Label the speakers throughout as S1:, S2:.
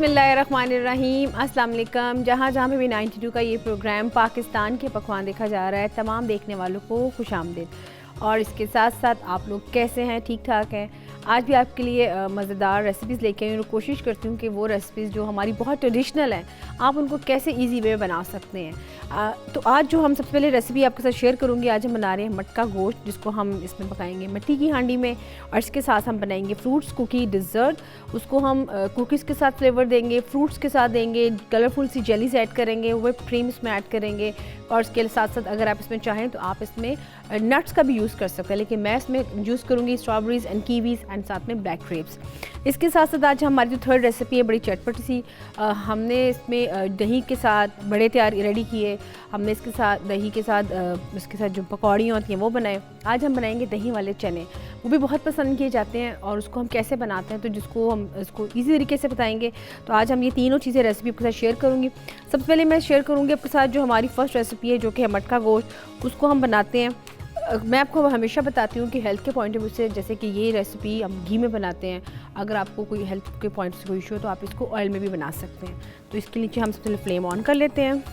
S1: बिस्मिल्लाहिर्रहमानिर्रहीम, अस्सलाम वालेकुम। जहाँ जहाँ पे भी 92 का ये प्रोग्राम पाकिस्तान के पकवान देखा जा रहा है, तमाम देखने वालों को खुशामदीद। और इसके साथ साथ आप लोग कैसे हैं? ठीक ठाक हैं? आज भी आपके लिए मज़ेदार रेसिपीज़ लेके आई हूँ। कोशिश करती हूँ कि वो रेसिपीज़ जो हमारी बहुत ट्रेडिशनल हैं, आप उनको कैसे इजी वे में बना सकते हैं। तो आज जो हम सबसे पहले रेसिपी आपके साथ शेयर करूँगी, आज हम बना रहे हैं मटका गोश्त, जिसको हम इसमें पकाएंगे मिट्टी की हांडी में। और इसके साथ हम बनाएंगे फ्रूट्स कुकी डिज़र्ट, उसको हम कुकीज़ के साथ फ्लेवर देंगे, फ्रूट्स के साथ देंगे, कलरफुल सी जेलीज ऐड करेंगे, व्हिप क्रीम इसमें ऐड करेंगे। और इसके साथ साथ अगर आप इसमें चाहें तो आप इसमें नट्स का भी यूज़ कर सकते हैं, लेकिन मैं इसमें यूज़ करूँगी स्ट्रॉबेरीज़ एंड कीवीज़ एंड साथ में ब्लैक ग्रेप्स। इसके साथ साथ आज हमारी जो थर्ड रेसिपी है बड़ी चटपटी सी, हमने इसमें दही के साथ बड़े तैयार रेडी किए। हमने इसके साथ दही के साथ इसके साथ जो पकौड़ियाँ होती हैं वो बनाए। आज हम बनाएंगे दही वाले चने, वो भी बहुत पसंद किए जाते हैं। और उसको हम कैसे बनाते हैं तो जिसको हम इसको ईजी तरीके से बताएंगे। तो आज हम ये तीनों चीज़ें रेसिपी आपके साथ शेयर करूँगी। सबसे पहले मैं शेयर करूँगी आपके साथ जो हमारी फर्स्ट रेसिपी है, जो कि है मटका गोश्त। उसको हम बनाते हैं, मैं आपको हमेशा बताती हूँ कि हेल्थ के पॉइंट ऑफ व्यू से, जैसे कि ये रेसिपी हम घी में बनाते हैं। अगर आपको कोई हेल्थ के पॉइंट से कोई इशू हो तो आप इसको ऑयल में भी बना सकते हैं। तो इसके नीचे हम सबसे पहले फ्लेम ऑन कर लेते हैं।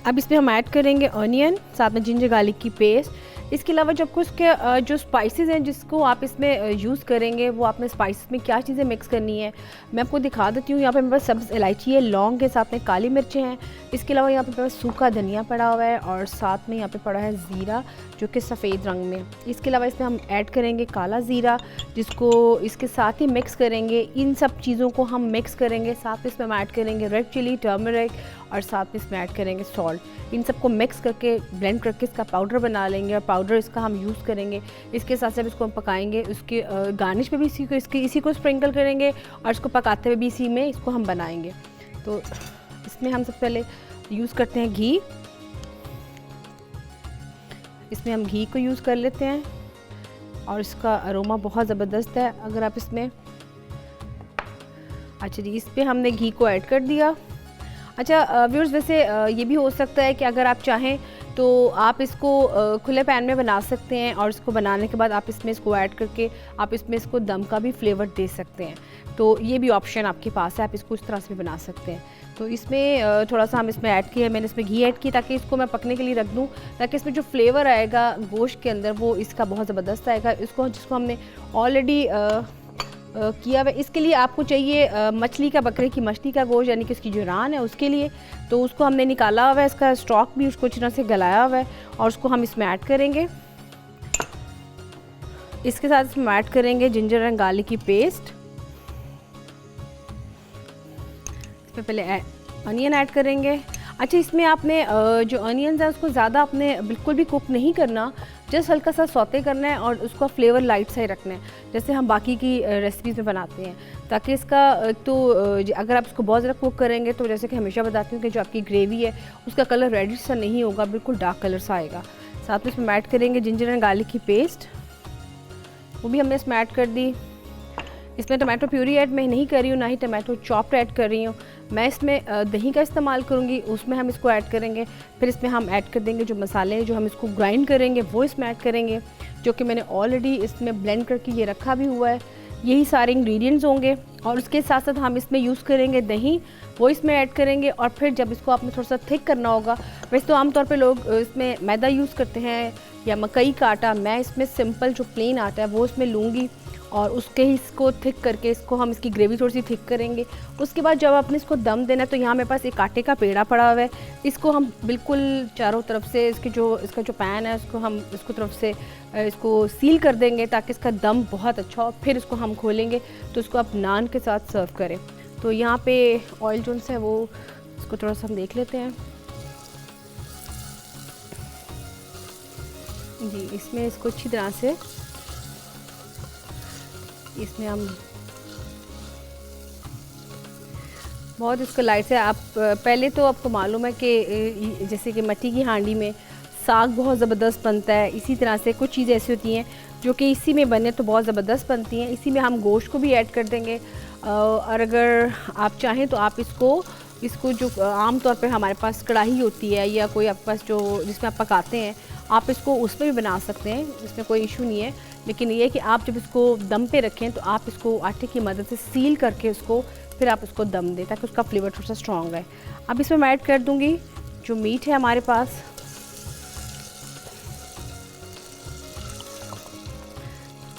S1: अब इसमें हम ऐड करेंगे ऑनियन, साथ में जिंजर गार्लिक की पेस्ट। इसके अलावा जब कुछ के जो स्पाइसेस हैं जिसको आप इसमें यूज़ करेंगे, वो आपने स्पाइसेस में क्या चीज़ें मिक्स करनी है मैं आपको दिखा देती हूँ। यहाँ पे मेरे पास सब्ज़ इलायची है, लौंग के साथ में काली मिर्चें हैं। इसके अलावा यहाँ पे मेरे पास सूखा धनिया पड़ा हुआ है और साथ में यहाँ पे पड़ा है ज़ीरा, जो कि सफ़ेद रंग में। इसके अलावा इसमें हम ऐड करेंगे काला ज़ीरा, जिसको इसके साथ ही मिक्स करेंगे। इन सब चीज़ों को हम मिक्स करेंगे। साथ में इसमें हम ऐड करेंगे रेड चिली, टर्मरिक और साथ में इसमें ऐड करेंगे सॉल्ट। इन सबको मिक्स करके ब्लेंड करके इसका पाउडर बना लेंगे और पाउडर इसका हम यूज़ करेंगे। इसके साथ साथ इसको हम पकाएंगे। उसके गार्निश में भी इसी को स्प्रिंकल करेंगे और इसको पकाते हुए भी इसी में इसको हम बनाएंगे। तो इसमें हम सबसे पहले यूज़ करते हैं घी। इसमें हम घी को यूज़ कर लेते हैं और इसका अरोमा बहुत ज़बरदस्त है। अगर आप इसमें अच्छा जी, इस पर हमने घी को ऐड कर दिया। अच्छा व्यूअर्स, वैसे ये भी हो सकता है कि अगर आप चाहें तो आप इसको खुले पैन में बना सकते हैं और इसको बनाने के बाद आप इसमें इसको ऐड करके आप इसमें इसको दम का भी फ्लेवर दे सकते हैं। तो ये भी ऑप्शन आपके पास है, आप इसको इस तरह से भी बना सकते हैं। तो इसमें थोड़ा सा हम इसमें ऐड किया, मैंने इसमें घी ऐड किया ताकि इसको मैं पकने के लिए रख दूँ, ताकि इसमें जो फ्लेवर आएगा गोश्त के अंदर वो इसका बहुत ज़बरदस्त आएगा। जिसको हमने ऑलरेडी किया हुआ। इसके लिए आपको चाहिए मछली का, बकरे की मछली का गोश्त, यानी कि उसकी जो रान है उसके लिए। तो उसको हमने निकाला हुआ है, इसका स्टॉक भी उसको अच्छी तरह से गलाया हुआ है और उसको हम इसमें ऐड करेंगे। इसके साथ इसमें ऐड करेंगे जिंजर एंड गार्लिक की पेस्ट। इसमें पहले अनियन ऐड करेंगे। अच्छा, इसमें आपने जो अनियंस है उसको ज़्यादा आपने बिल्कुल भी कुक नहीं करना, जस्ट हल्का सा सौते करना है और उसका फ्लेवर लाइट सा ही रखना है, जैसे हम बाकी की रेसिपीज़ में बनाते हैं। ताकि इसका तो अगर आप इसको बहुत ज़्यादा कुक करेंगे तो जैसे कि हमेशा बताती हूँ कि जो आपकी ग्रेवी है उसका कलर रेडिश सा नहीं होगा, बिल्कुल डार्क कलर सा आएगा। साथ में इसमें ऐड करेंगे जिंजर एंड गार्लिक की पेस्ट, वो भी हमने इसमें ऐड कर दी। इसमें टमाटो प्यूरी ऐड मैं नहीं कर रही हूँ, ना ही टमाटो चॉप्ड ऐड कर रही हूँ। मैं इसमें दही का इस्तेमाल करूँगी, उसमें हम इसको ऐड करेंगे। फिर इसमें हम ऐड कर देंगे जो मसाले जो हम इसको ग्राइंड करेंगे वो इसमें ऐड करेंगे, जो कि मैंने ऑलरेडी इसमें ब्लेंड करके ये रखा भी हुआ है। यही सारे इंग्रेडिएंट्स होंगे और उसके साथ साथ हम इसमें यूज़ करेंगे दही, वो इसमें ऐड करेंगे। और फिर जब इसको आपने थोड़ा सा थिक करना होगा, वैसे तो आमतौर पे लोग इसमें मैदा यूज़ करते हैं या मकई का आटा, मैं इसमें सिंपल जो प्लेन आटा है वो इसमें लूँगी और उसके ही इसको थिक करके इसको हम इसकी ग्रेवी थोड़ी सी थिक करेंगे। उसके बाद जब आपने इसको दम देना है तो यहाँ मेरे पास एक आटे का पेड़ा पड़ा हुआ है, इसको हम बिल्कुल चारों तरफ से इसका जो पैन है उसको हम इसको तरफ से इसको सील कर देंगे ताकि इसका दम बहुत अच्छा हो। फिर इसको हम खोलेंगे तो इसको आप नान के साथ सर्व करें। तो यहाँ पे ऑयल जो है वो इसको थोड़ा सा हम देख लेते हैं जी। इसमें इसको अच्छी तरह से इसमें हम बहुत इसको लाइट से आप पहले तो आपको मालूम है कि जैसे कि मिट्टी की हांडी में साग बहुत ज़बरदस्त बनता है, इसी तरह से कुछ चीज़ें ऐसी होती हैं जो कि इसी में बने तो बहुत ज़बरदस्त बनती हैं। इसी में हम गोश्त को भी ऐड कर देंगे। और अगर आप चाहें तो आप इसको जो आम तौर पे हमारे पास कढ़ाई होती है या कोई आपके पास जो जिसमें आप पकाते हैं, आप इसको उसमें भी बना सकते हैं, इसमें कोई इशू नहीं है। लेकिन ये है कि आप जब इसको दम पे रखें तो आप इसको आटे की मदद से सील करके उसको फिर आप इसको दम दें ताकि उसका फ्लेवर थोड़ा सा स्ट्रॉन्ग है। अब इसमें मैं ऐड कर दूँगी जो मीट है हमारे पास।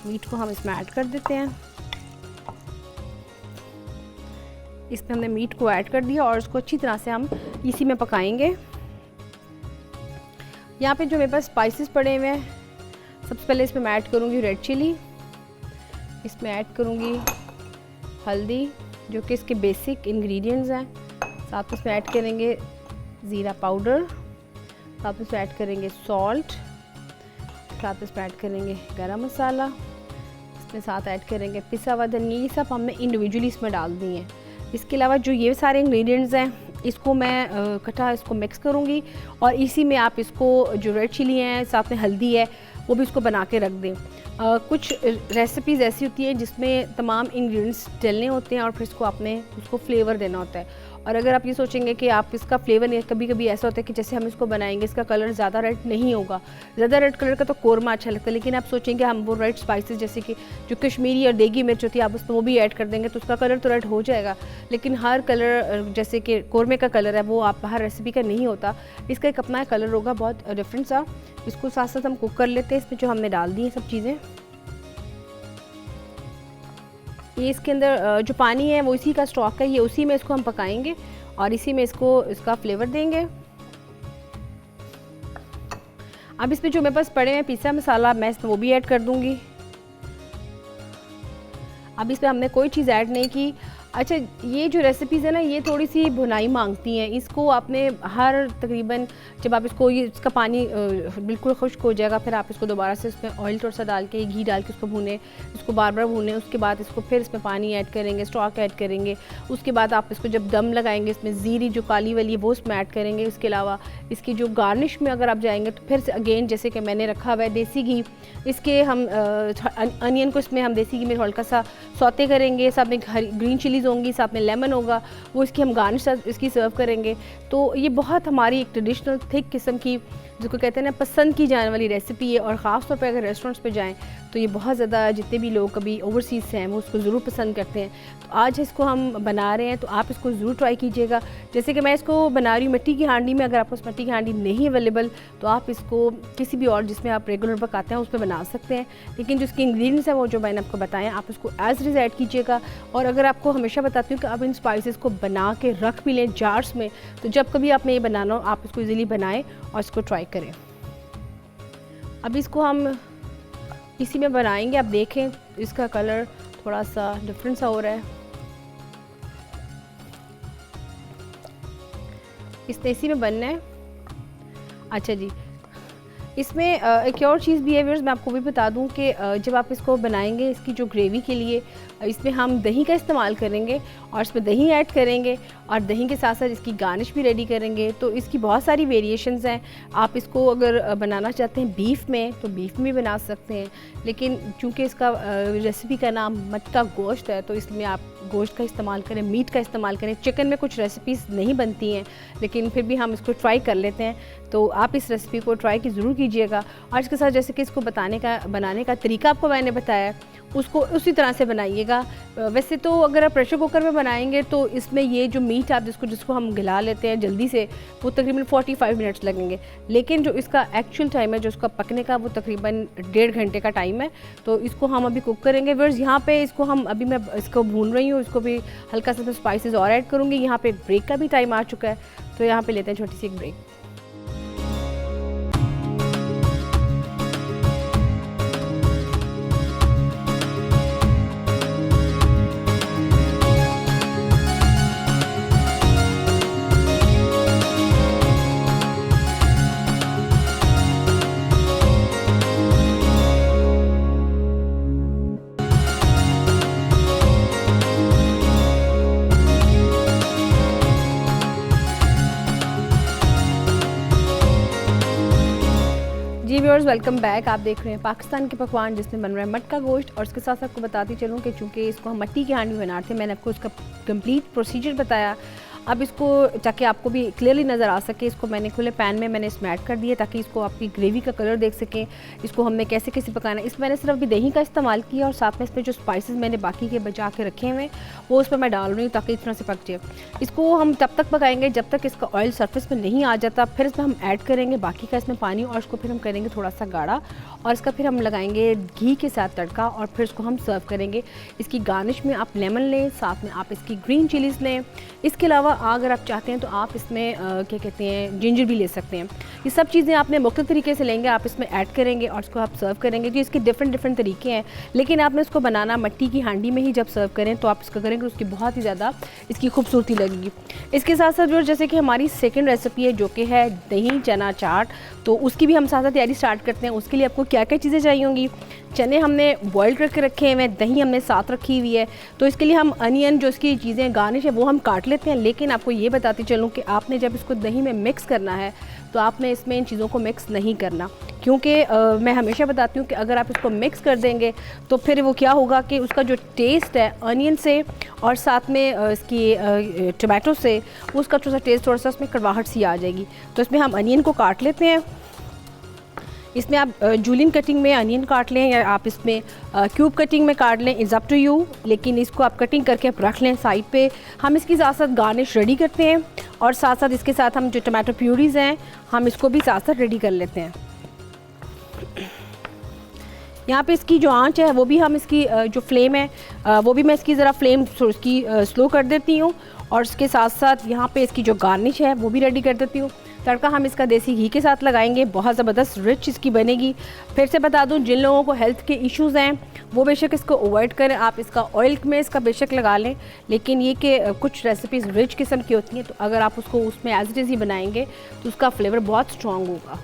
S1: मीट को हम इसमें ऐड कर देते हैं। इसमें हमने मीट को ऐड कर दिया और उसको अच्छी तरह से हम इसी में पकाएंगे। यहाँ पे जो मेरे पास स्पाइसेस पड़े हुए हैं, सबसे पहले इसमें मैं ऐड करूँगी रेड चिली, इसमें ऐड करूँगी हल्दी जो कि इसके बेसिक इंग्रेडिएंट्स हैं, साथ में इसमें ऐड करेंगे ज़ीरा पाउडर, साथ में इसमें ऐड करेंगे सॉल्ट, साथ में इसमें ऐड करेंगे गरम मसाला, इसमें साथ ऐड करेंगे पिसा हुआ धनिया। ये सब हमने इंडिविजुअली इसमें डाल दी हैं। इसके अलावा जो ये सारे इंग्रेडिएंट्स हैं इसको मैं इकट्ठा इसको मिक्स करूँगी और इसी में आप इसको जो रेड चिली है साथ में हल्दी है वो भी इसको बना के रख दें। कुछ रेसिपीज़ ऐसी होती हैं जिसमें तमाम इंग्रेडिएंट्स डलने होते हैं और फिर इसको आपने उसको फ्लेवर देना होता है। और अगर आप ये सोचेंगे कि आप इसका फ्लेवर नहीं, कभी कभी ऐसा होता है कि जैसे हम इसको बनाएंगे इसका कलर ज़्यादा रेड नहीं होगा, ज़्यादा रेड कलर का तो कौरमा अच्छा लगता है, लेकिन आप सोचेंगे हम वो रेड स्पाइसेस जैसे कि जो कश्मीरी और देगी मिर्च होती है आप उसमें वो भी ऐड कर देंगे तो उसका कलर तो रेड हो जाएगा, लेकिन हर कलर जैसे कि कौरमे का कलर है वो आप हर रेसिपी का नहीं होता, इसका एक अपना कलर होगा बहुत डिफरेंट सा। इसको साथ साथ हम कुक कर लेते हैं। इसमें जो हमने डाल दी है सब चीज़ें, ये इसके अंदर जो पानी है वो इसी का स्टॉक है, ये उसी में इसको हम पकाएंगे और इसी में इसका फ्लेवर देंगे। अब इसमें जो मेरे पास पड़े हैं पिसा मसाला मैं इसमें वो भी ऐड कर दूंगी। अब इसमें हमने कोई चीज़ ऐड नहीं की। अच्छा, ये जो रेसिपीज़ है ना ये थोड़ी सी भुनाई मांगती हैं। इसको आपने हर तकरीबन जब आप इसको ये इसका पानी बिल्कुल खुश्क हो जाएगा फिर आप इसको दोबारा से इसमें ऑयल थोड़ा सा डाल के घी डाल के इसको भूनें, इसको बार बार भूनें। उसके बाद इसको फिर इसमें पानी ऐड करेंगे, स्टॉक ऐड करेंगे। उसके बाद आप इसको जब दम लगाएंगे इसमें ज़ीरी जो काली वाली है वो इसमें ऐड करेंगे। इसके अलावा इसकी जो गार्निश में अगर आप जाएंगे तो फिर से अगेन जैसे कि मैंने रखा हुआ है देसी घी, इसके हम अनियन को इसमें हम देसी घी में हल्का सा सौते करेंगे, साथ में ग्रीन चिलीज़ होंगी, साथ में लेमन होगा, वो इसकी हम गार्निश इसकी सर्व करेंगे। तो ये बहुत हमारी एक ट्रेडिशनल थिक किस्म की जिसको कहते हैं ना पसंद की जाने वाली रेसिपी है। और ख़ास तौर पे अगर रेस्टोरेंट्स पे जाएं तो ये बहुत ज़्यादा जितने भी लोग कभी ओवरसीज़ से हैं वो उसको ज़रूर पसंद करते हैं। तो आज इसको हम बना रहे हैं तो आप इसको ज़रूर ट्राई कीजिएगा। जैसे कि मैं इसको बना रही हूँ मिट्टी की हांडी में, अगर आपको मिट्टी की हांडी नहीं अवेलेबल तो आप इसको किसी भी और जिसमें आप रेगुलर पकाते हैं उस पर बना सकते हैं। लेकिन जो इसके इंग्रेडिएंट्स हैं वो जो मैंने आपको बताया आप इसको एज इट इज़ ऐड कीजिएगा। और अगर आपको हमेशा बताती हूँ कि आप इन स्पाइसेस को बना के रख भी लें जार्स में, तो जब कभी आपने ये बनाना हो आप इसको ईज़िली बनाएँ और इसको ट्राई करें। अब इसको हम इसी में बनाएंगे। आप देखें इसका कलर थोड़ा सा डिफरेंट सा हो रहा है। इसने इसी में बनना है। अच्छा जी, इसमें एक और चीज़ भी है व्यूअर्स, मैं आपको भी बता दूं कि जब आप इसको बनाएंगे इसकी जो ग्रेवी के लिए इसमें हम दही का इस्तेमाल करेंगे और इसमें दही ऐड करेंगे और दही के साथ साथ इसकी गार्निश भी रेडी करेंगे। तो इसकी बहुत सारी वेरिएशंस हैं। आप इसको अगर बनाना चाहते हैं बीफ में तो बीफ में बना सकते हैं, लेकिन चूँकि इसका रेसिपी का नाम मटका गोश्त है तो इसमें आप गोश्त का इस्तेमाल करें, मीट का इस्तेमाल करें। चिकन में कुछ रेसिपीज़ नहीं बनती हैं लेकिन फिर भी हम इसको ट्राई कर लेते हैं, तो आप इस रेसिपी को ट्राई की ज़रूर कीजिएगा। और इसके साथ जैसे कि इसको बनाने का तरीका आपको मैंने बताया उसको उसी तरह से बनाइएगा। वैसे तो अगर आप प्रेशर कुकर में बनाएंगे तो इसमें ये जो मीट आप जिसको हम गिला लेते हैं जल्दी से वो तकरीबन 45 मिनट्स लगेंगे, लेकिन जो इसका एक्चुअल टाइम है जो इसका पकने का वो तकरीबन 1.5 घंटे का टाइम है। तो इसको हम अभी कुक करेंगे। व्यूअर्स यहाँ पे इसको हम अभी मैं इसको भून रही हूँ, इसको भी हल्का सा स्पाइसेस और ऐड करूँगी। यहाँ पे ब्रेक का भी टाइम आ चुका है तो यहाँ पे लेते हैं छोटी सी एक ब्रेक। जी व्यूअर्स, वेलकम बैक। आप देख रहे हैं पाकिस्तान के पकवान जिसमें बन रहा है मटका गोश्त। और इसके साथ आपको बताती चलूँ कि चूँकि इसको हम मट्टी की हांडी में बनाते हैं, मैंने आपको उसका कंप्लीट प्रोसीजर बताया। अब इसको ताकि आपको भी क्लियरली नज़र आ सके, इसको मैंने खुले पैन में मैंने इसमें ऐड कर दिया ताकि इसको आपकी ग्रेवी का कलर देख सकें, इसको हमने कैसे कैसे पकाना है। इसमें मैंने सिर्फ अभी दही का इस्तेमाल किया और साथ में इसमें जो स्पाइसेस मैंने बाकी के बचा के रखे हुए वो उसमें मैं डाल रही हूँ ताकि इस तरह से पक जाए। इसको हम तब तक पकाएंगे जब तक इसका ऑयल सरफेस में नहीं आ जाता। फिर इसमें हम ऐड करेंगे बाकी का इसमें पानी और इसको फिर हम करेंगे थोड़ा सा गाढ़ा और इसका फिर हम लगाएंगे घी के साथ तड़का और फिर इसको हम सर्व करेंगे। इसकी गार्निश में आप लेमन लें, साथ में आप इसकी ग्रीन चिलीज़ लें। इसके अलावा अगर आप चाहते हैं तो आप इसमें क्या कहते हैं जिंजर भी ले सकते हैं। ये सब चीज़ें आपने मुख्तलिफ तरीके से लेंगे, आप इसमें ऐड करेंगे और इसको आप सर्व करेंगे। जी इसके डिफरेंट तरीके हैं, लेकिन आपने इसको बनाना मट्टी की हांडी में ही जब सर्व करें तो आप इसका करेंगे उसकी बहुत ही ज़्यादा इसकी खूबसूरती लगेगी। इसके साथ साथ जो जैसे कि हमारी सेकंड रेसिपी है जो कि है दही चना चाट, तो उसकी भी हम साथ साथ तैयारी स्टार्ट करते हैं। उसके लिए आपको क्या क्या चीज़ें चाहिए होंगी। चने हमने बॉईल करके रखे हुए हैं, दही हमने साथ रखी हुई है। तो इसके लिए हम अनियन जो इसकी चीज़ें गार्निश है वो हम काट लेते हैं, लेकिन आपको ये बताती चलूँ कि आपने जब इसको दही में मिक्स करना है तो आपने इसमें इन चीज़ों को मिक्स नहीं करना, क्योंकि मैं हमेशा बताती हूँ कि अगर आप इसको मिक्स कर देंगे तो फिर वो क्या होगा कि उसका जो टेस्ट है अनियन से और साथ में इसकी टमाटो से, उसका थोड़ा सा टेस्ट थोड़ा सा उसमें कड़वाहट सी आ जाएगी। तो इसमें हम अनियन को काट लेते हैं। इसमें आप जूलियन कटिंग में अनियन काट लें या आप इसमें क्यूब कटिंग में काट लें, इज़ अप टू यू, लेकिन इसको आप कटिंग करके आप रख लें साइड पे। हम इसके साथ साथ गार्निश रेडी करते हैं और साथ साथ इसके साथ हम जो टमाटो प्यूरीज़ हैं हम इसको भी साथ साथ रेडी कर लेते हैं। यहाँ पे इसकी जो आंच है वो भी हम इसकी जो फ्लेम है वो भी मैं इसकी ज़रा फ्लेम इसकी स्लो कर देती हूँ और इसके साथ साथ यहाँ पे इसकी जो गार्निश है वो भी रेडी कर देती हूँ। तड़का हम इसका देसी घी के साथ लगाएंगे, बहुत ज़बरदस्त रिच इसकी बनेगी। फिर से बता दूं जिन लोगों को हेल्थ के इश्यूज़ हैं वो बेशक इसको अवॉइड करें, आप इसका ऑयल में इसका बेशक लगा लें, लेकिन ये कि कुछ रेसिपीज़ रिच किस्म की होती हैं तो अगर आप उसको उसमें एज इट इज़ ही बनाएंगे तो उसका फ्लेवर बहुत स्ट्रॉन्ग होगा।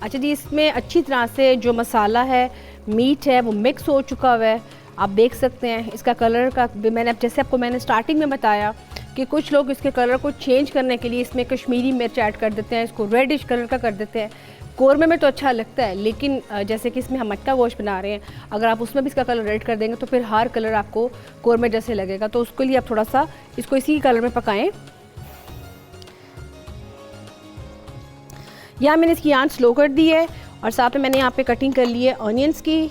S1: अच्छा जी, इसमें अच्छी तरह से जो मसाला है मीट है वो मिक्स हो चुका हुआ है, आप देख सकते हैं। इसका कलर का मैंने जैसे आपको मैंने स्टार्टिंग में बताया कि कुछ लोग इसके कलर को चेंज करने के लिए इसमें कश्मीरी मिर्च ऐड कर देते हैं, इसको रेडिश कलर का कर देते हैं। कौरमे में तो अच्छा लगता है, लेकिन जैसे कि इसमें हम मटका गोश्त बना रहे हैं, अगर आप उसमें भी इसका कलर रेड कर देंगे तो फिर हर कलर आपको कौरमे जैसे लगेगा। तो उसके लिए आप थोड़ा सा इसको इसी कलर में पकाएं। यहाँ मैंने इसकी आंच स्लो कर दी है और साथ में मैंने यहाँ पे कटिंग कर ली है ऑनियंस की,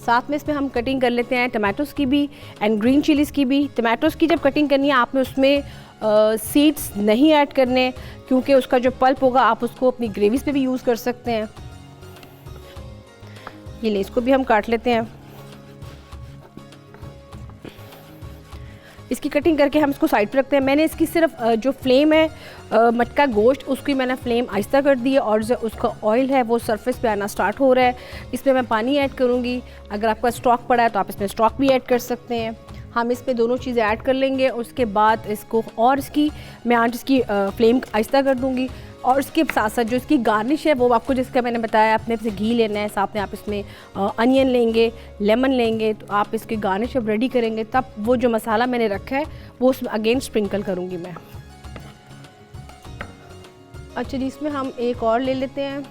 S1: साथ में इसमें हम कटिंग कर लेते हैं टमाटोज़ की भी एंड ग्रीन चिलीज़ की भी। टमाटोज़ की जब कटिंग करनी है आपने उसमें सीड्स नहीं ऐड करने, क्योंकि उसका जो पल्प होगा आप उसको अपनी ग्रेवीज़ पे भी यूज़ कर सकते हैं। ये ले, इसको भी हम काट लेते हैं। इसकी कटिंग करके हम इसको साइड पर रखते हैं। मैंने इसकी सिर्फ जो फ्लेम है मटका गोश्त उसकी मैंने फ्लेम आहिस्ता कर दी है और जो उसका ऑयल है वो सरफेस पे आना स्टार्ट हो रहा है। इसमें मैं पानी ऐड करूँगी, अगर आपका स्टॉक पड़ा है तो आप इसमें स्टॉक भी ऐड कर सकते हैं। हम इस पे दोनों चीज़ें ऐड कर लेंगे। उसके बाद इसको और इसकी मैं आंच इसकी फ्लेम आहिस्ता कर दूँगी और इसके साथ साथ जो इसकी गार्निश है वो आपको जिसका मैंने बताया आपने से घी लेना है, साथ में आप इसमें अनियन लेंगे, लेमन लेंगे, तो आप इसकी गार्निश जब रेडी करेंगे तब वो जो मसाला मैंने रखा है वो उसमें अगेन स्प्रिंकल करूँगी मैं। अच्छा जी, इसमें हम एक और ले लेते हैं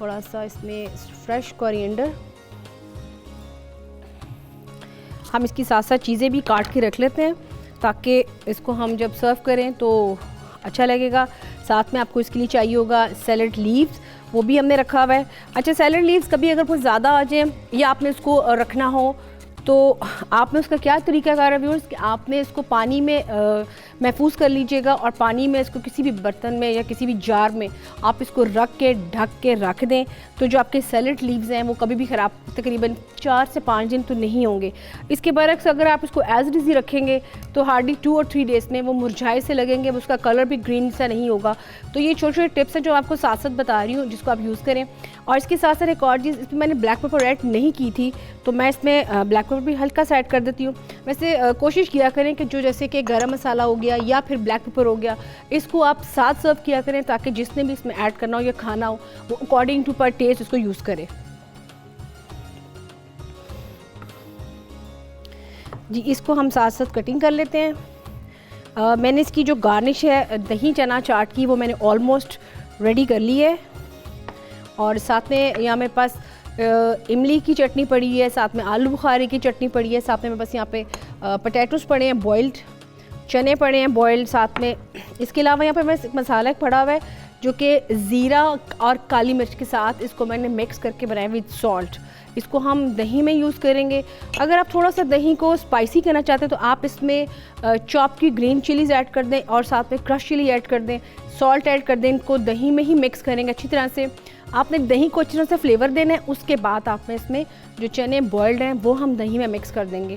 S1: थोड़ा सा इसमें फ्रेश कोरिएंडर। हम इसकी साथ साथ चीज़ें भी काट के रख लेते हैं ताकि इसको हम जब सर्व करें तो अच्छा लगेगा। साथ में आपको इसके लिए चाहिए होगा सैलड लीव्स, वो भी हमने रखा हुआ है। अच्छा, सैलड लीव्स कभी अगर कुछ ज़्यादा आ जाए या आपने इसको रखना हो तो आपने उसका क्या तरीका कार है व्यूअर्स कि आपने इसको पानी में महफूज कर लीजिएगा और पानी में इसको किसी भी बर्तन में या किसी भी जार में आप इसको रख के ढक के रख दें, तो जो आपके सैलड लीव्स हैं वो कभी भी ख़राब तकरीबन 4 से 5 दिन तो नहीं होंगे। इसके बरक्स अगर आप इसको एज इट इज़ ही रखेंगे तो हार्डली 2 और 3 डेज़ में वो मुरझाए से लगेंगे, उसका कलर भी ग्रीन सा नहीं होगा। तो ये छोटे छोटे टिप्स हैं जो आपको साथ साथ बता रही हूँ जिसको आप यूज़ करें। और इसके साथ साथ एक और चीज़, इसमें मैंने ब्लैक पेपर ऐड नहीं की थी तो मैं इसमें ब्लैक पेपर भी हल्का सा ऐड कर देती हूँ। वैसे कोशिश किया करें कि जो जैसे कि गरम मसाला हो गया या फिर ब्लैक पेपर हो गया, इसको आप साथ सर्व किया करें ताकि जिसने भी इसमें ऐड करना हो या खाना हो वो अकॉर्डिंग टू पर टेस्ट इसको यूज़ करे। जी, इसको हम साथ साथ कटिंग कर लेते हैं। मैंने इसकी जो गार्निश है दही चना चाट की वो मैंने ऑलमोस्ट रेडी कर ली है और साथ में यहाँ मेरे पास इमली की चटनी पड़ी है, साथ में आलू बुखारे की चटनी पड़ी है, साथ में मेरे पास यहाँ पे पोटैटोज़ पड़े हैं बॉइल्ड, चने पड़े हैं बॉइल्ड साथ में। इसके अलावा यहाँ पे मैं मसाला एक पड़ा हुआ है जो कि ज़ीरा और काली मिर्च के साथ इसको मैंने मिक्स करके बनाया विद सॉल्ट। इसको हम दही में यूज़ करेंगे। अगर आप थोड़ा सा दही को स्पाइसी करना चाहते हैं तो आप इसमें चॉप की ग्रीन चिलीज़ ऐड कर दें और साथ में क्रश चिली ऐड कर दें, सॉल्ट ऐड कर दें। इनको दही में ही मिक्स करेंगे अच्छी तरह से। आपने दही को अच्छी तरह से फ्लेवर देना है। उसके बाद आपने इसमें जो चने बॉइल्ड हैं वो हम दही में मिक्स कर देंगे।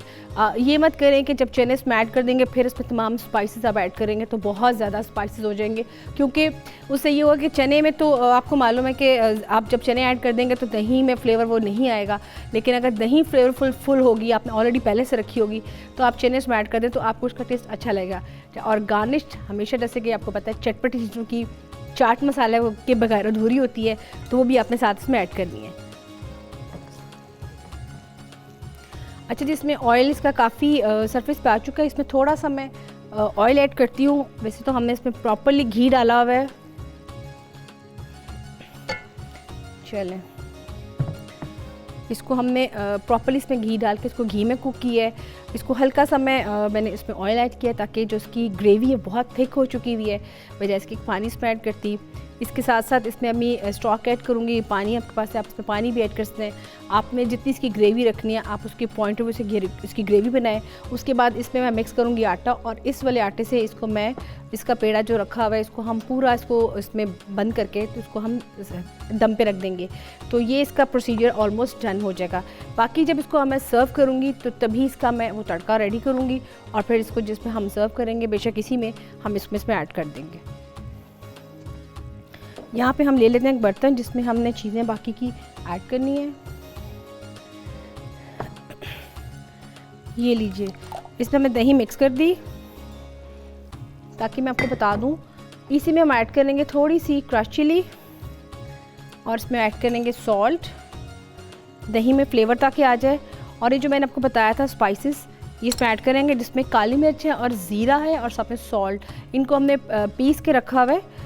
S1: ये मत करें कि जब चने इसमें ऐड कर देंगे फिर इसमें तमाम स्पाइसेस आप ऐड करेंगे तो बहुत ज़्यादा स्पाइसेस हो जाएंगे, क्योंकि उससे ये होगा कि चने में तो आपको मालूम है कि आप जब चने ऐड कर देंगे तो दही में फ्लेवर वो नहीं आएगा। लेकिन अगर दही फ्लेवरफुल फुल होगी, आपने ऑलरेडी पहले से रखी होगी, तो आप चने इसमें ऐड कर दें तो आपको उसका टेस्ट अच्छा लगेगा। और गार्निश हमेशा, जैसे कि आपको पता है, चटपटी चीज़ों की चाट मसाला के बगैर अधूरी होती है, तो वो भी आपने साथ इसमें ऐड करनी है। अच्छा जी, इसमें ऑयल इसका काफ़ी सरफेस पे आ चुका है। इसमें थोड़ा सा मैं ऑयल ऐड करती हूँ। वैसे तो हमने इसमें प्रॉपरली घी डाला हुआ है। चलें, इसको हमने प्रॉपरली इसमें घी डाल के इसको घी में कुक किया है। इसको हल्का सा मैंने इसमें ऑयल ऐड किया ताकि जो इसकी ग्रेवी है बहुत थिक हो चुकी हुई है, बजाय इसके पानी इसमें ऐड करती। इसके साथ साथ इसमें अभी स्टॉक ऐड करूँगी। पानी आपके पास है, आप इसमें पानी भी ऐड कर सकते हैं। आपने जितनी इसकी ग्रेवी रखनी है आप उसके पॉइंट ऑफ व्यू से इसकी ग्रेवी बनाएं। उसके बाद इसमें मैं मिक्स करूँगी आटा, और इस वाले आटे से इसको मैं, इसका पेड़ा जो रखा हुआ है, इसको हम पूरा इसको इसमें बंद करके तो इसको हम दम पे रख देंगे। तो ये इसका प्रोसीजर ऑलमोस्ट डन हो जाएगा। बाकी जब इसको मैं सर्व करूँगी तो तभी इसका मैं वो तड़का रेडी करूँगी, और फिर इसको जिसमें हम सर्व करेंगे, बेशक इसी में हम इसमें ऐड कर देंगे। यहाँ पे हम ले लेते हैं एक बर्तन जिसमें हमने चीज़ें बाकी की ऐड करनी है। ये लीजिए, इसमें हमने दही मिक्स कर दी। ताकि मैं आपको बता दूँ, इसी में हम ऐड करेंगे थोड़ी सी क्रश चिली, और इसमें ऐड करेंगे सॉल्ट, दही में फ्लेवर ताकि आ जाए। और ये जो मैंने आपको बताया था स्पाइसेस, ये इसमें ऐड करेंगे, जिसमें काली मिर्च है और ज़ीरा है और साथ में सॉल्ट। इनको हमने पीस के रखा हुआ है।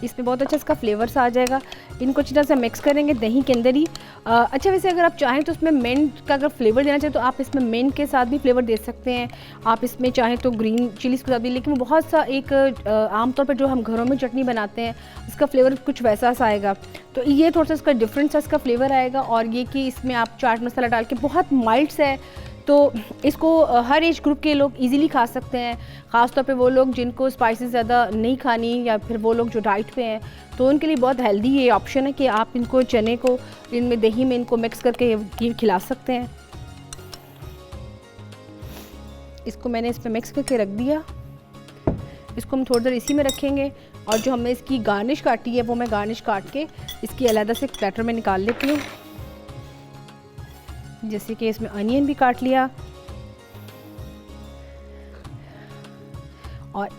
S1: इसमें बहुत अच्छा इसका फ्लेवर सा आ जाएगा। इनको अच्छी तरह से मिक्स करेंगे दही के अंदर ही। अच्छा, वैसे अगर आप चाहें तो इसमें मिंट का अगर फ्लेवर देना चाहें तो आप इसमें मिंट के साथ भी फ्लेवर दे सकते हैं। आप इसमें चाहें तो ग्रीन चिलीज़ के साथ भी, लेकिन वो बहुत सा एक आमतौर पर जो हम घरों में चटनी बनाते हैं इसका फ्लेवर कुछ वैसा सा आएगा। तो ये थोड़ा सा इसका डिफरेंट सा इसका फ्लेवर आएगा। और ये कि इसमें आप चाट मसाला डाल के बहुत माइल्ड सा है, तो इसको हर एज ग्रुप के लोग इजीली खा सकते हैं। ख़ास तौर पे वो लोग जिनको स्पाइसेस ज़्यादा नहीं खानी, या फिर वो लोग जो डाइट पे हैं, तो उनके लिए बहुत हेल्दी ये ऑप्शन है कि आप इनको चने को इनमें दही में इनको मिक्स करके ये खिला सकते हैं। इसको मैंने इसमें मिक्स करके रख दिया। इसको हम थोड़ी देर इसी में रखेंगे, और जो हमने इसकी गार्निश काटी है वो मैं गार्निश काट के इसकी अलग से प्लेटर में निकाल लेती हूँ। जैसे कि इसमें अनियन भी काट लिया, और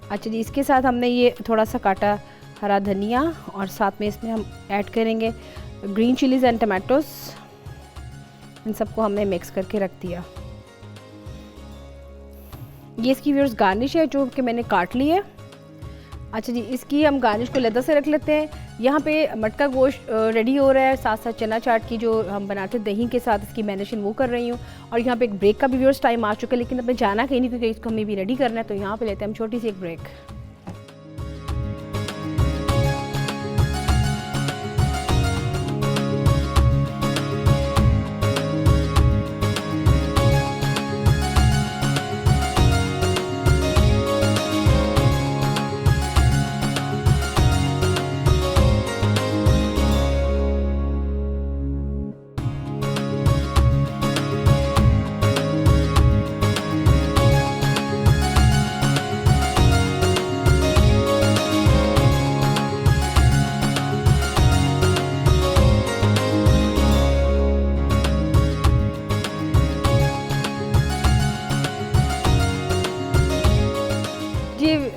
S1: अच्छा जी, इसके साथ हमने ये थोड़ा सा काटा हरा धनिया, और साथ में इसमें हम ऐड करेंगे ग्रीन चिलीज़ एंड टमाटोस। इन सबको हमने मिक्स करके रख दिया। ये इसकी व्यूअर्स गार्निश है जो कि मैंने काट ली है। अच्छा जी, इसकी हम गार्निश को लद्दा से रख लेते हैं। यहाँ पे मटका गोश्त रेडी हो रहा है, साथ साथ चना चाट की जो हम बनाते हैं दही के साथ, इसकी मैरिनेशन वो कर रही हूँ। और यहाँ पे एक ब्रेक का भी व्यूअर्स टाइम आ चुका है, लेकिन हमें जाना कहीं नहीं क्योंकि इसको हमें भी रेडी करना है। तो यहाँ पे लेते हैं हम छोटी सी एक ब्रेक।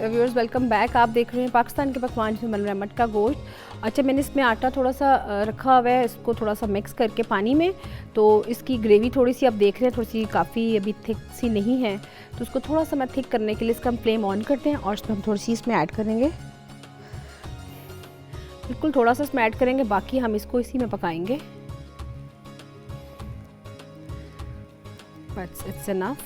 S1: Viewers welcome back. आप देख रहे हैं पाकिस्तान के पकवान में बन रहा है मटका गोश्त। अच्छा, मैंने इसमें आटा थोड़ा सा रखा हुआ है, इसको थोड़ा सा मिक्स करके पानी में। तो इसकी ग्रेवी थोड़ी सी आप देख रहे हैं, थोड़ी सी काफ़ी अभी थिक सी नहीं है, तो उसको थोड़ा सा मैं थिक करने के लिए इसका हम फ्लेम ऑन करते हैं, और इसमें हम थोड़ी सी इसमें ऐड करेंगे, बिल्कुल थोड़ा सा इसमें ऐड करेंगे, बाकी हम इसको इसी में पकाएंगे। बस इट्स इनफ,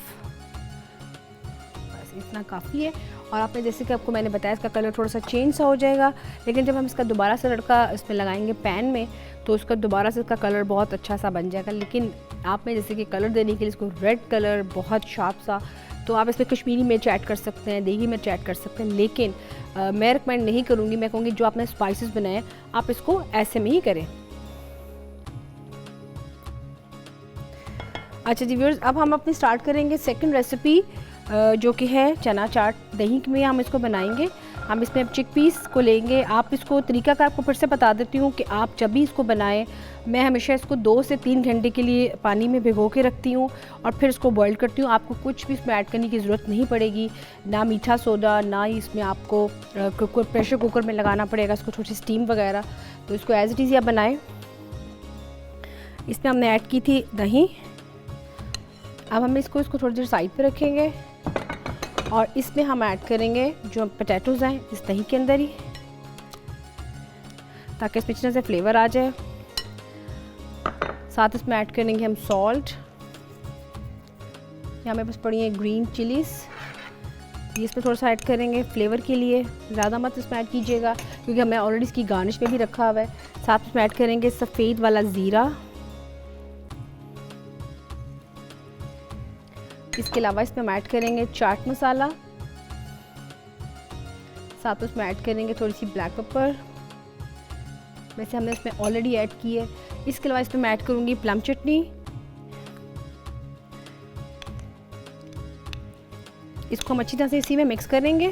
S1: बस इतना काफ़ी है। और आपने जैसे कि आपको मैंने बताया इसका कलर थोड़ा सा चेंज सा हो जाएगा, लेकिन जब हम इसका दोबारा से तड़का इसमें लगाएंगे पैन में तो उसका दोबारा से इसका कलर बहुत अच्छा सा बन जाएगा। लेकिन आपने जैसे कि कलर देने के लिए इसको रेड कलर बहुत शार्प सा, तो आप इसमें कश्मीरी मिर्च ऐड कर सकते हैं, देगी मिर्च ऐड कर सकते हैं, लेकिन मैं रिकमेंड नहीं करूँगी। मैं कहूँगी जो आपने स्पाइसेस बनाए आप इसको ऐसे में ही करें। अच्छा जी व्यूअर्स, अब हम अपनी स्टार्ट करेंगे सेकंड रेसिपी, जो कि है चना चाट। दही में हम इसको बनाएंगे। हम इसमें अब चिकपीस को लेंगे। आप इसको तरीका का आपको फिर से बता देती हूँ कि आप जब भी इसको बनाएं, मैं हमेशा इसको 2 से 3 घंटे के लिए पानी में भिगो के रखती हूँ और फिर इसको बॉईल करती हूँ। आपको कुछ भी इसमें ऐड करने की ज़रूरत नहीं पड़ेगी, ना मीठा सोडा, ना ही इसमें आपको प्रेशर कुकर में लगाना पड़ेगा इसको थोड़ी सी स्टीम वगैरह। तो इसको एज इट इज़ आप बनाएँ। इसमें हमने ऐड की थी दही। अब हम इसको थोड़ी देर साइड पे रखेंगे और इसमें हम ऐड करेंगे जो पोटैटोज़ हैं इस दही के अंदर ही, ताकि इसमें अच्छे से फ्लेवर आ जाए। साथ इसमें ऐड करेंगे हम सॉल्ट। यहाँ मेरे पास पड़ी है ग्रीन चिलीज़, ये इसमें थोड़ा सा ऐड करेंगे फ्लेवर के लिए। ज़्यादा मत इसमें ऐड कीजिएगा क्योंकि हमने ऑलरेडी इसकी गार्निश में भी रखा हुआ है। साथ इसमें ऐड करेंगे सफ़ेद वाला ज़ीरा। इसके अलावा इसमें हम ऐड करेंगे चाट मसाला। साथ उसमें ऐड करेंगे थोड़ी सी ब्लैक पेपर, वैसे हमने इसमें ऑलरेडी ऐड की है। इसके अलावा इसमें मैं ऐड करूँगी प्लम चटनी। इसको हम अच्छी तरह से इसी में मिक्स करेंगे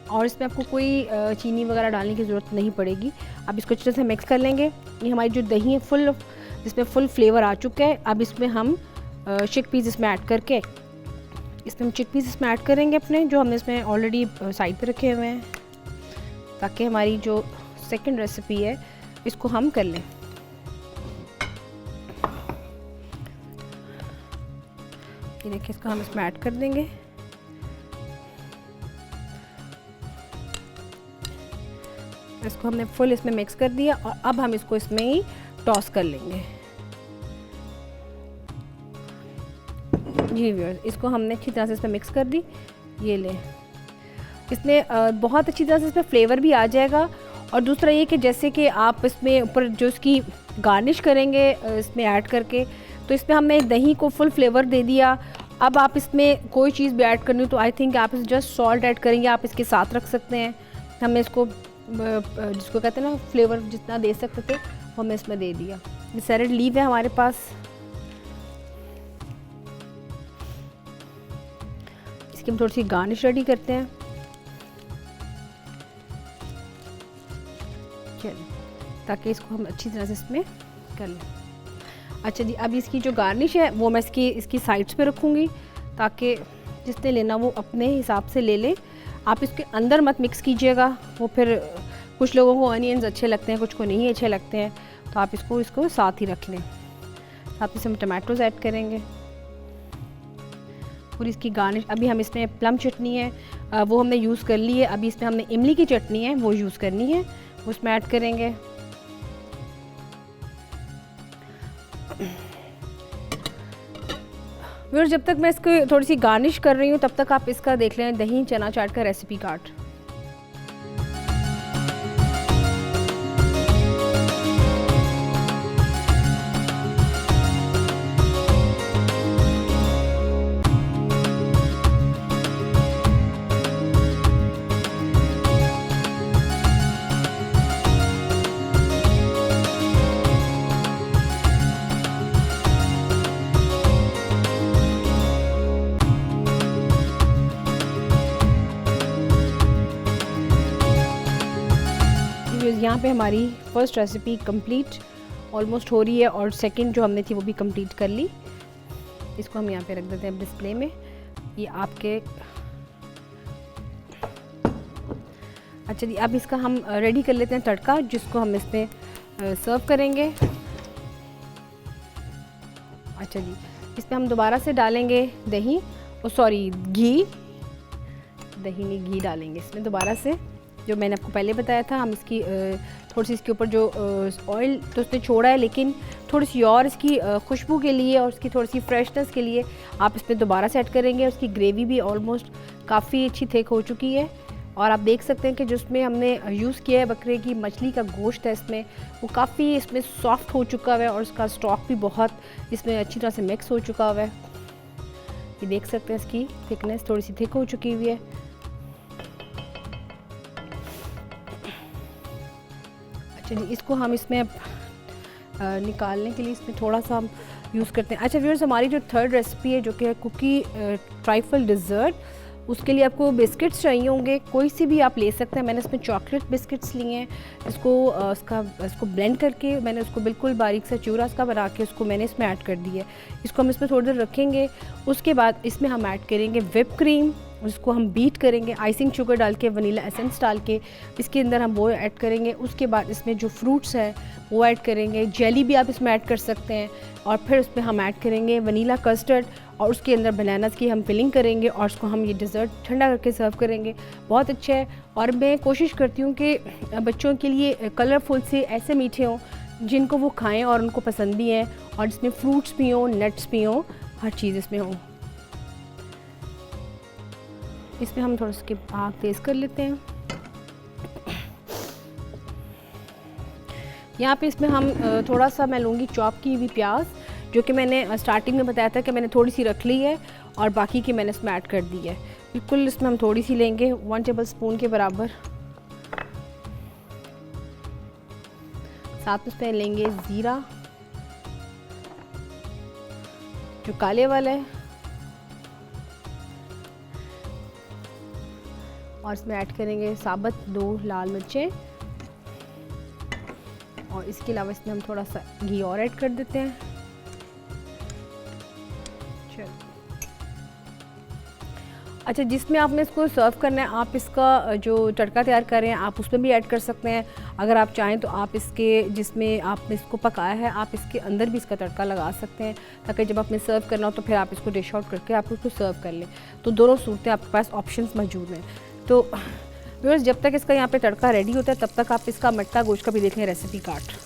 S1: और इसमें आपको कोई चीनी वगैरह डालने की ज़रूरत नहीं पड़ेगी। अब इसको अच्छी तरह से मिक्स कर लेंगे। ये हमारी जो दही है फुल, जिसमें फुल फ्लेवर आ चुका है। अब इसमें हम चिकपीस इसमें ऐड करके, इसमें हम चिकपीस इसमें ऐड करेंगे अपने, जो हमने इसमें ऑलरेडी साइड पे रखे हुए हैं, ताकि हमारी जो सेकंड रेसिपी है इसको हम कर लें। ये देखिए, इसको हम इसमें ऐड कर देंगे। इसको हमने फुल इसमें मिक्स कर दिया और अब हम इसको इसमें ही टॉस कर लेंगे। जी व्यूअर्स, इसको हमने अच्छी तरह से इसमें मिक्स कर दी। ये ले, इसमें बहुत अच्छी तरह से इसमें फ्लेवर भी आ जाएगा। और दूसरा ये कि जैसे कि आप इसमें ऊपर जो इसकी गार्निश करेंगे इसमें ऐड करके, तो इसमें हमने दही को फुल फ्लेवर दे दिया। अब आप इसमें कोई चीज़ भी ऐड करनी हो तो आई थिंक आप इसमें जस्ट सॉल्ट ऐड करेंगे, आप इसके साथ रख सकते हैं। हमने इसको जिसको कहते हैं ना फ्लेवर जितना दे सकते थे वो हमने इसमें दे दिया। ये सैलेड लीव है हमारे पास, इसकी हम थोड़ी सी गार्निश रेडी करते हैं। चलिए, ताकि इसको हम अच्छी तरह से इसमें कर लें। अच्छा जी, अब इसकी जो गार्निश है वो मैं इसकी साइड्स पे रखूँगी, ताकि जिसने लेना वो अपने हिसाब से ले ले। आप इसके अंदर मत मिक्स कीजिएगा, वो फिर कुछ लोगों को अनियंस अच्छे लगते हैं, कुछ को नहीं अच्छे लगते हैं, तो आप इसको साथ ही रख लें। साथ में हम टमाटोज़ ऐड करेंगे। पूरी इसकी गार्निश, अभी हम इसमें प्लम चटनी है वो हमने यूज़ कर ली है। अभी इसमें हमने इमली की चटनी है वो यूज़ करनी है, उसमें ऐड करेंगे। फिर जब तक मैं इसको थोड़ी सी गार्निश कर रही हूँ तब तक आप इसका देख लें दही चना चाट का रेसिपी कार्ड। यहाँ पे हमारी फर्स्ट रेसिपी कंप्लीट ऑलमोस्ट हो रही है और सेकंड जो हमने थी वो भी कंप्लीट कर ली। इसको हम यहाँ पे रख देते हैं डिस्प्ले में। ये आपके, अच्छा जी, अब इसका हम रेडी कर लेते हैं तड़का, जिसको हम इसमें सर्व करेंगे। अच्छा जी, इसमें हम दोबारा से डालेंगे दही, घी, दही नहीं घी डालेंगे इसमें दोबारा से। जो मैंने आपको पहले बताया था, हम इसकी थोड़ी सी इसके ऊपर जो ऑयल तो उसने छोड़ा है, लेकिन थोड़ी सी और इसकी खुशबू के लिए और इसकी थोड़ी सी फ्रेशनेस के लिए आप इसमें दोबारा से ऐड करेंगे। उसकी ग्रेवी भी ऑलमोस्ट काफ़ी अच्छी थिक हो चुकी है और आप देख सकते हैं कि जिसमें हमने यूज़ किया है बकरे की मछली का गोश्त है इसमें, वो काफ़ी इसमें सॉफ्ट हो चुका हुआ है और उसका स्टॉक भी बहुत इसमें अच्छी तरह से मिक्स हो चुका हुआ है। ये देख सकते हैं इसकी थिकनेस थोड़ी सी थिक हो चुकी हुई है। अच्छा जी, इसको हम इसमें निकालने के लिए इसमें थोड़ा सा हम यूज़ करते हैं। अच्छा व्यूअर्स, हमारी जो थर्ड रेसिपी है जो कि है कुकी ट्राइफल डिज़र्ट, उसके लिए आपको बिस्किट्स चाहिए होंगे, कोई सी भी आप ले सकते हैं। मैंने इसमें चॉकलेट बिस्किट्स लिए हैं। इसको ब्लेंड करके मैंने उसको बिल्कुल बारीक सा चूरा इसका बना के उसको मैंने इसमें ऐड कर दिया है। इसको हम इसमें थोड़ी देर रखेंगे। उसके बाद इसमें हम ऐड करेंगे व्हिप क्रीम, उसको हम बीट करेंगे, आइसिंग शुगर डाल के, वनीला एसेंस डाल के इसके अंदर हम वो ऐड करेंगे। उसके बाद इसमें जो फ्रूट्स हैं वो ऐड करेंगे, जेली भी आप इसमें ऐड कर सकते हैं, और फिर उसमें हम ऐड करेंगे वनीला कस्टर्ड और उसके अंदर बनानास की हम फिलिंग करेंगे और उसको हम ये डिज़र्ट ठंडा करके सर्व करेंगे। बहुत अच्छा है और मैं कोशिश करती हूँ कि बच्चों के लिए कलरफुल से ऐसे मीठे हों जिनको वो खाएँ और उनको पसंद भी हैं, और जिसमें फ्रूट्स भी हों, नट्स भी हों, हर चीज़ इसमें हो। इसमें हम थोड़ा सा आग तेज़ कर लेते हैं। यहाँ पे इसमें हम थोड़ा सा मैं लूँगी चॉप की हुई प्याज, जो कि मैंने स्टार्टिंग में बताया था कि मैंने थोड़ी सी रख ली है और बाकी की मैंने इसमें ऐड कर दी है। बिल्कुल इसमें हम थोड़ी सी लेंगे, 1 टेबल स्पून के बराबर। साथ में इसमें लेंगे ज़ीरा जो काले वाला है, और इसमें ऐड करेंगे साबुत 2 लाल मिर्चें, और इसके अलावा इसमें हम थोड़ा सा घी और ऐड कर देते हैं। चलो, अच्छा, जिसमें आपने इसको सर्व करना है, आप इसका जो तड़का तैयार कर रहे हैं आप उसमें भी ऐड कर सकते हैं। अगर आप चाहें तो आप इसके जिसमें आपने इसको पकाया है आप इसके अंदर भी इसका तड़का लगा सकते हैं, ताकि जब आपने सर्व करना हो तो फिर आप इसको डिश आउट करके आप उसको सर्व कर लें। तो दोनों सूरतें आपके पास ऑप्शंस मौजूद हैं। तो व्यूअर्स, जब तक इसका यहाँ पे तड़का रेडी होता है तब तक आप इसका मटका गोश्त का भी देख लें रेसिपी कार्ड।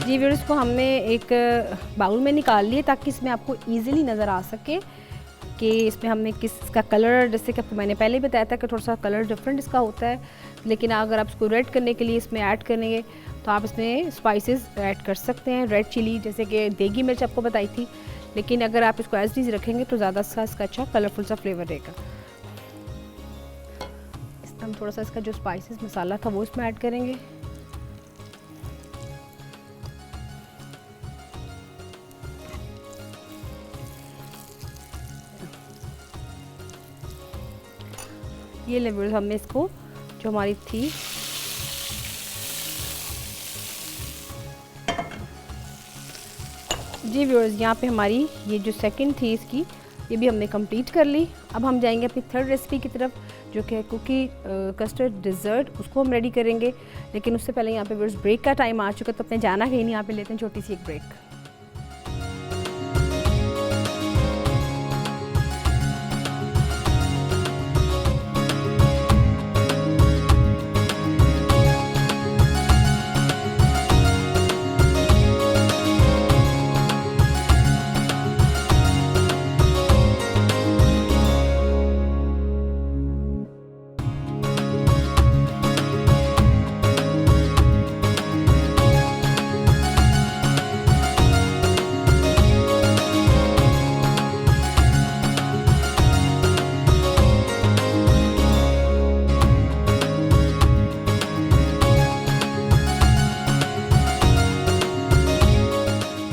S1: जी व्यूअर्स, को हमने एक बाउल में निकाल लिए ताकि इसमें आपको इजीली नज़र आ सके कि इसमें हमने किसका कलर, जैसे कि आपको मैंने पहले ही बताया था कि थोड़ा सा कलर डिफरेंट इसका होता है, लेकिन अगर आप इसको रेड करने के लिए इसमें ऐड करेंगे तो आप इसमें स्पाइसेस ऐड कर सकते हैं। रेड चिली, जैसे कि देगी मिर्च आपको बताई थी, लेकिन अगर आप इसको एज डीज रखेंगे तो ज़्यादा इसका अच्छा कलरफुल सा फ्लेवर रहेगा। इसमें हम थोड़ा सा इसका जो स्पाइसेस मसाला था वो इसमें ऐड करेंगे। ये लेवल हमने इसको जो हमारी थी जी व्यूअर्स, यहाँ पे हमारी ये जो सेकंड थी इसकी ये भी हमने कंप्लीट कर ली। अब हम जाएंगे अपनी थर्ड रेसिपी की तरफ, जो कि है कुकी कस्टर्ड डिज़र्ट। उसको हम रेडी करेंगे, लेकिन उससे पहले यहाँ पे व्यूअर्स ब्रेक का टाइम आ चुका है, तो अपने जाना कहीं नहीं, यहाँ पे लेते हैं छोटी सी एक ब्रेक।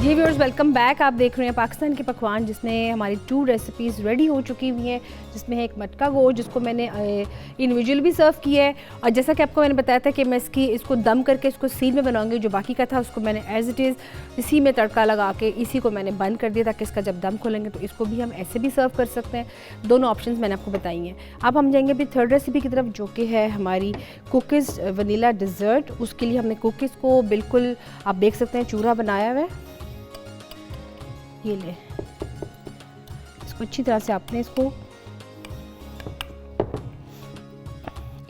S1: जी व्यूअर्स, वेलकम बैक। आप देख रहे हैं पाकिस्तान के पकवान, जिसमें हमारी 2 रेसिपीज़ रेडी हो चुकी हुई हैं, जिसमें है एक मटका गोश्त जिसको मैंने इंडिविजुअल भी सर्व किया है, और जैसा कि आपको मैंने बताया था कि मैं इसको दम करके इसको सील में बनाऊंगी। जो बाकी का था उसको मैंने एज इट इज़ इसी में तड़का लगा के इसी को मैंने बंद कर दिया, ताकि इसका जब दम खोलेंगे तो इसको भी हम ऐसे भी सर्व कर सकते हैं। दोनों ऑप्शन मैंने आपको बताई हैं। अब हम जाएंगे अभी थर्ड रेसिपी की तरफ, जो कि है हमारी कुकीज़ वनीला डिज़र्ट। उसके लिए हमने कुकीज़ को बिल्कुल आप देख सकते हैं चूरा बनाया हुआ है। ये ले, इसको अच्छी तरह से आपने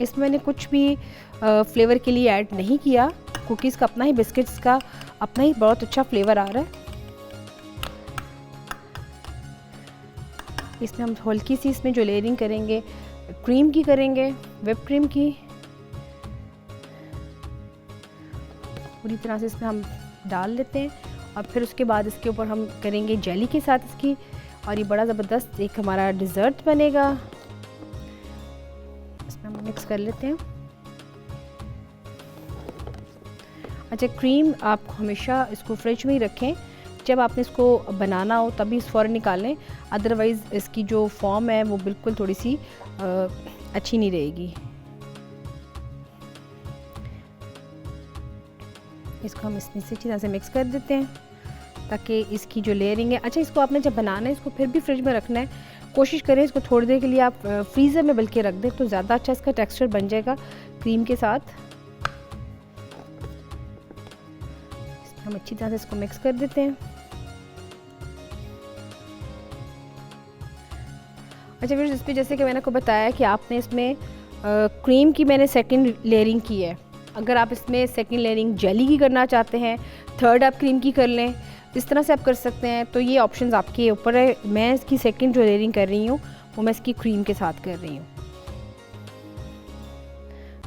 S1: इसमें मैंने कुछ भी फ्लेवर के लिए ऐड नहीं किया। कुकीज़ का अपना ही, बिस्किट्स का अपना ही बहुत अच्छा फ्लेवर आ रहा है। इसमें हम हल्की सी इसमें जो लेयरिंग करेंगे क्रीम की करेंगे, व्हिप क्रीम की। पूरी तरह से इसमें हम डाल लेते हैं, और फिर उसके बाद इसके ऊपर हम करेंगे जेली के साथ इसकी, और ये बड़ा ज़बरदस्त एक हमारा डिज़र्ट बनेगा। इसमें हम मिक्स कर लेते हैं। अच्छा, क्रीम आप हमेशा इसको फ्रिज में ही रखें। जब आपने इसको बनाना हो तभी इस फ़ौरन निकालें, अदरवाइज़ इसकी जो फॉर्म है वो बिल्कुल थोड़ी सी अच्छी नहीं रहेगी। इसको हम इसमें से अच्छी तरह से मिक्स कर देते हैं, ताकि इसकी जो लेयरिंग है। अच्छा, इसको आपने जब बनाना है इसको फिर भी फ्रिज में रखना है। कोशिश करें इसको थोड़ी देर के लिए आप फ्रीज़र में बल्कि रख दें, तो ज़्यादा अच्छा इसका टेक्सचर बन जाएगा क्रीम के साथ। हम अच्छी तरह से इसको मिक्स कर देते हैं। अच्छा फिर इस पर जैसे कि मैंने को बताया कि आपने इसमें क्रीम की मैंने सेकंड लेयरिंग की है। अगर आप इसमें सेकंड लेयरिंग जेली की करना चाहते हैं, थर्ड आप क्रीम की कर लें, इस तरह से आप कर सकते हैं। तो ये ऑप्शंस आपके ऊपर है। मैं इसकी सेकंड जो लेयरिंग कर रही हूँ वो मैं इसकी क्रीम के साथ कर रही हूँ।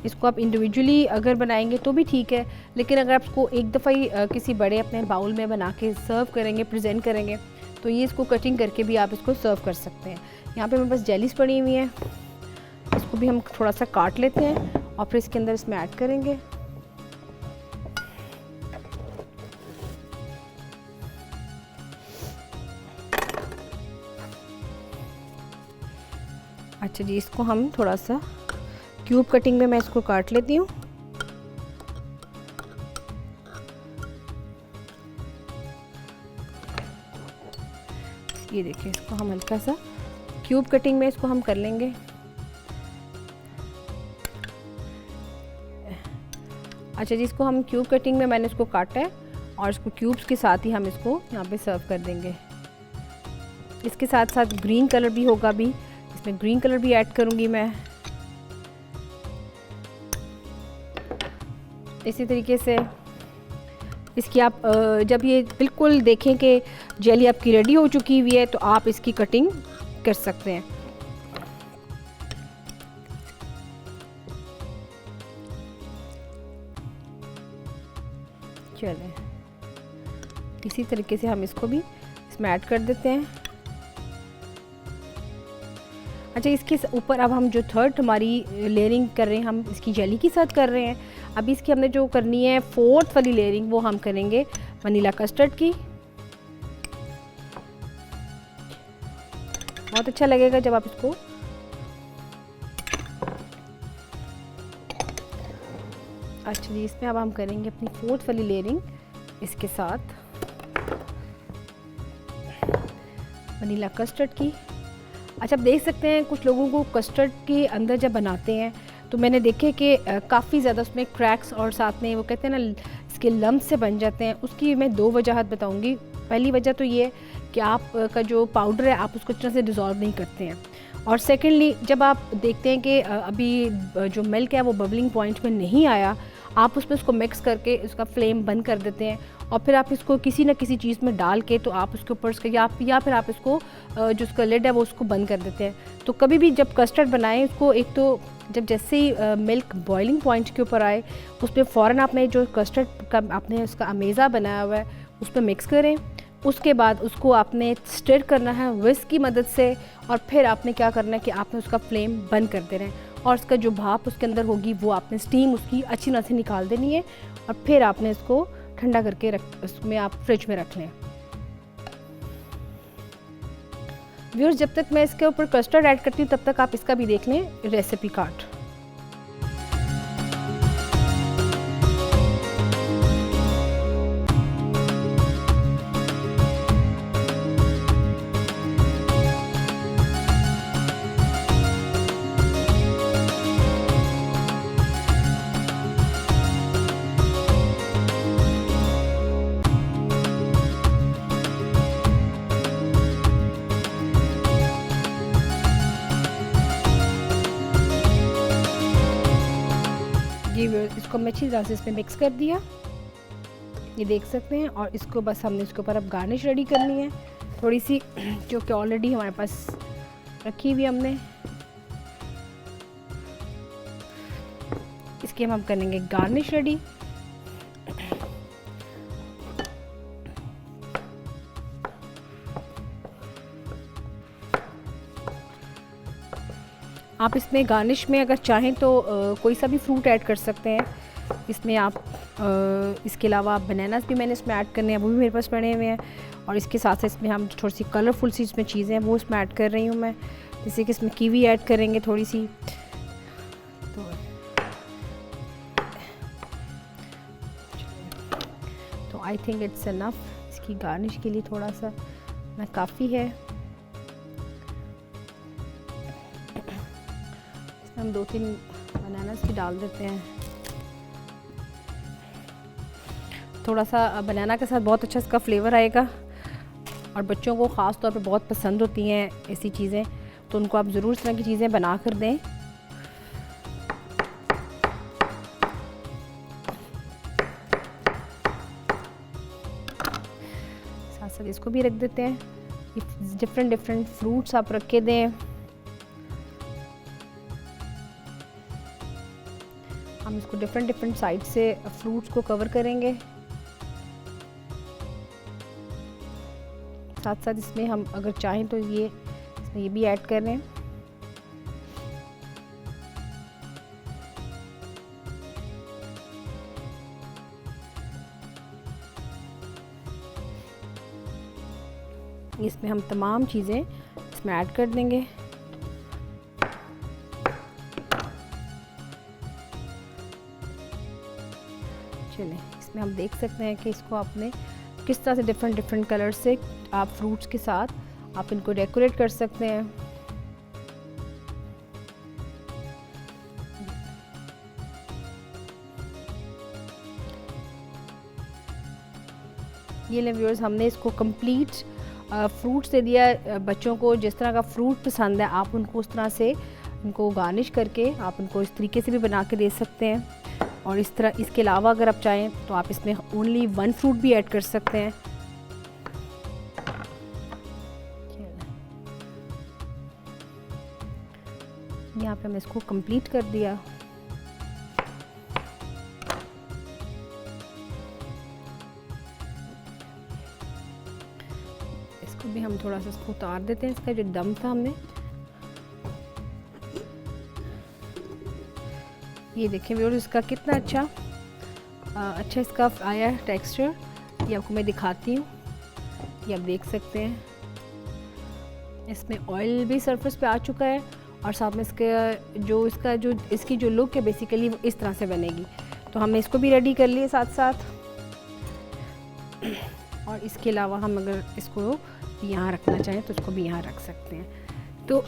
S1: इसको आप इंडिविजुअली अगर बनाएंगे तो भी ठीक है, लेकिन अगर आप इसको एक दफ़ा ही किसी बड़े अपने बाउल में बना के सर्व करेंगे, प्रेजेंट करेंगे, तो ये इसको कटिंग करके भी आप इसको सर्व कर सकते हैं। यहाँ पे मेरे पास जेलीस पड़ी हुई हैं, इसको भी हम थोड़ा सा काट लेते हैं और फिर इसके अंदर इसमें ऐड करेंगे। अच्छा जी, इसको हम थोड़ा सा क्यूब कटिंग में मैं इसको काट लेती हूँ। ये देखिए, इसको हम हल्का सा क्यूब कटिंग में इसको हम कर लेंगे। अच्छा जी, इसको हम क्यूब कटिंग में मैंने इसको काटा है, और इसको क्यूब्स के साथ ही हम इसको यहाँ पे सर्व कर देंगे। इसके साथ साथ ग्रीन कलर भी होगा, भी इसमें ग्रीन कलर भी ऐड करूँगी मैं। इसी तरीके से इसकी आप जब ये बिल्कुल देखें कि जेली आपकी रेडी हो चुकी हुई है, तो आप इसकी कटिंग कर सकते हैं। चलें, इसी तरीके से हम इसको भी इसमें ऐड कर देते हैं। अच्छा, इसके ऊपर अब हम जो थर्ड हमारी लेयरिंग कर रहे हैं, हम इसकी जेली के साथ कर रहे हैं। अभी इसकी हमने जो करनी है फोर्थ वाली लेयरिंग, वो हम करेंगे वनीला कस्टर्ड की। बहुत अच्छा लगेगा जब आप इसको अच्छा जी, इसमें अब हम करेंगे अपनी फोर्थ वाली लेयरिंग इसके साथ वनीला कस्टर्ड की। अच्छा, आप देख सकते हैं कुछ लोगों को कस्टर्ड के अंदर जब बनाते हैं तो मैंने देखे कि काफ़ी ज़्यादा उसमें क्रैक्स और साथ में वो कहते हैं ना इसके लम्ब से बन जाते हैं। उसकी मैं 2 वजह बताऊंगी। पहली वजह तो ये कि आप का जो पाउडर है आप उसको अच्छी तरह से डिज़ोल्व नहीं करते हैं, और सेकेंडली जब आप देखते हैं कि अभी जो मिल्क है वो बबलिंग पॉइंट में नहीं आया, आप उसमें उसको मिक्स करके उसका फ्लेम बंद कर देते हैं, और फिर आप इसको किसी न किसी चीज़ में डाल के तो आप उसके ऊपर या फिर आप इसको जो उसका लिड है वो उसको बंद कर देते हैं। तो कभी भी जब कस्टर्ड बनाएं, उसको एक तो जब जैसे ही मिल्क बॉइलिंग पॉइंट के ऊपर आए, उस पर फ़ौरन आपने जो कस्टर्ड का आपने उसका अमेज़ा बनाया हुआ है उस पर मिक्स करें। उसके बाद उसको आपने स्टिर करना है विस्क की मदद से, और फिर आपने क्या करना है कि आपने उसका फ्लेम बंद कर देना है, और उसका जो भाप उसके अंदर होगी वो आपने स्टीम उसकी अच्छी तरह से निकाल देनी है, और फिर आपने इसको ठंडा करके उसमें आप फ्रिज में रख लें। व्यूअर्स, जब तक मैं इसके ऊपर कस्टर्ड ऐड करती हूँ तब तक आप इसका भी देख लें रेसिपी कार्ड। इसको मैं अच्छी तरह से इसमें मिक्स कर दिया, ये देख सकते हैं। और इसको बस हमने इसके ऊपर अब गार्निश रेडी करनी है थोड़ी सी, जो कि ऑलरेडी हमारे पास रखी हुई हमने। इसकी हम करेंगे गार्निश रेडी। आप इसमें गार्निश में अगर चाहें तो कोई सा भी फ्रूट ऐड कर सकते हैं इसमें आप। इसके अलावा बनानास भी मैंने इसमें ऐड करने हैं, वो भी मेरे पास पड़े हुए हैं। और इसके साथ साथ इसमें हम थोड़ी सी कलरफुल सी इसमें चीज़ें हैं वो इसमें ऐड कर रही हूँ मैं, जैसे कि इसमें कीवी ऐड करेंगे थोड़ी सी। तो आई थिंक इट्स इनफ इसकी गार्निश के लिए, थोड़ा सा ना काफ़ी है। हम 2-3 बनानास भी डाल देते हैं। थोड़ा सा बनाना के साथ बहुत अच्छा इसका फ्लेवर आएगा और बच्चों को ख़ास तौर पे बहुत पसंद होती हैं ऐसी चीज़ें, तो उनको आप ज़रूर इस तरह की चीज़ें बना कर दें। साथ साथ इसको भी रख देते हैं। डिफरेंट फ्रूट्स आप रख के दें। हम इसको डिफरेंट साइड से फ्रूट्स को कवर करेंगे। साथ साथ इसमें हम अगर चाहें तो इसमें ये भी ऐड कर रहे हैं। इसमें हम तमाम चीज़ें इसमें ऐड कर देंगे। चलें, इसमें हम देख सकते हैं कि इसको आपने किस तरह से डिफरेंट कलर से आप फ्रूट्स के साथ आप इनको डेकोरेट कर सकते हैं। ये ले व्यूअर्स, हमने इसको कंप्लीट फ्रूट्स दे दिया। बच्चों को जिस तरह का फ्रूट पसंद है आप उनको उस तरह से इनको गार्निश करके आप उनको इस तरीके से भी बना के दे सकते हैं। और इस तरह इसके अलावा अगर आप चाहें तो आप इसमें ओनली 1 फ्रूट भी ऐड कर सकते हैं। यहाँ पे हमने इसको कंप्लीट कर दिया। इसको भी हम थोड़ा सा इसको उतार देते हैं, इसका जो दम था हमने। ये देखें व्यूअर्स, इसका कितना अच्छा इसका आया टेक्सचर। ये आपको मैं दिखाती हूँ, ये आप देख सकते हैं। इसमें ऑयल भी सरफेस पे आ चुका है और साथ में इसकी जो लुक है बेसिकली वो इस तरह से बनेगी। तो हमने इसको भी रेडी कर लिए साथ साथ। और इसके अलावा हम अगर इसको यहाँ रखना चाहें तो इसको भी यहाँ रख सकते हैं। तो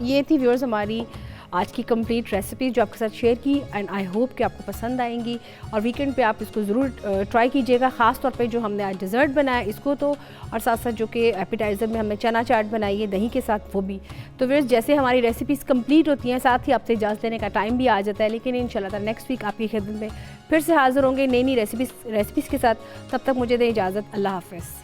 S1: ये थी व्यूअर्स हमारी आज की कंप्लीट रेसिपी जो आपके साथ शेयर की, एंड आई होप कि आपको पसंद आएंगी। और वीकेंड पे आप इसको ज़रूर ट्राई कीजिएगा, ख़ास तौर पे जो हमने आज डिज़र्ट बनाया इसको तो, और साथ साथ जो कि एपिटाइज़र में हमने चना चाट बनाई है दही के साथ, वो भी। तो व्यूअर्स, जैसे हमारी रेसिपीज़ कंप्लीट होती हैं साथ ही आपसे इजाज़त लेने का टाइम भी आ जाता है, लेकिन इंशाल्लाह नेक्स्ट वीक आपकी खिदमत में फिर से हाज़िर होंगे नई रेसिपीज़ के साथ। तब तक मुझे दें इजाज़त। अल्लाह हाफ़िज़।